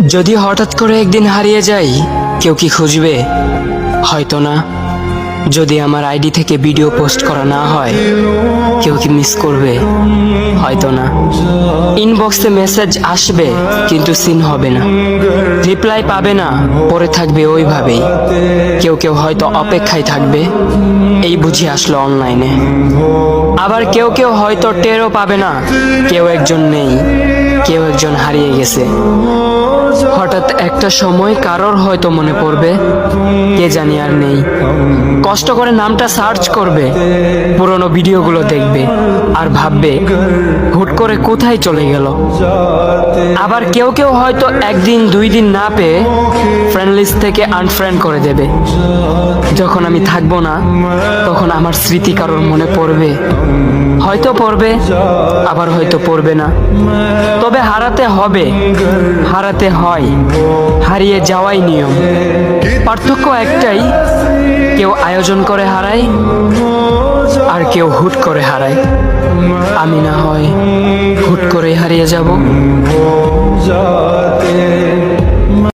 যদি হঠাৎ করে একদিন হারিয়ে যাই, কেউ কি খুঁজবে? হয়তো না। যদি আমার আইডি থেকে ভিডিও পোস্ট করা না হয়, কেউ কি মিস করবে? হয়তো না। ইনবক্সে মেসেজ আসবে কিন্তু সিন হবে না, রিপ্লাই পাবে না, পরে থাকবে ওইভাবেই। কেউ কেউ হয়তো অপেক্ষায় থাকবে, এই বুঝি আসলো অনলাইনে। আবার কেউ কেউ হয়তো টেরও পাবে না কেউ একজন নেই, কেউ একজন হারিয়ে গেছে। হঠাৎ একটা সময় কারোর হয়তো মনে পড়বে, কে জানি আর নেই। কষ্ট করে নামটা সার্চ করবে, পুরনো ভিডিওগুলো দেখবে আর ভাববে হুট করে কোথায় চলে গেল। আবার কেউ কেউ হয়তো একদিন দুই দিন না পেয়ে ফ্রেন্ড লিস্ট থেকে আনফ্রেন্ড করে দেবে। যখন আমি থাকবো না, তখন আমার স্মৃতি কারোর মনে পড়বে, হয়তো পড়বে, আবার হয়তো পড়বে না। তবে হারাতে হবে, হারাতে হয়, হারিয়ে যাওয়াই নিয়ম। পার্থক্য একটাই, কেউ আয়োজন করে হারায় আর কেউ হুট করে হারায়। আমি না হয় হুট করে হারিয়ে যাব।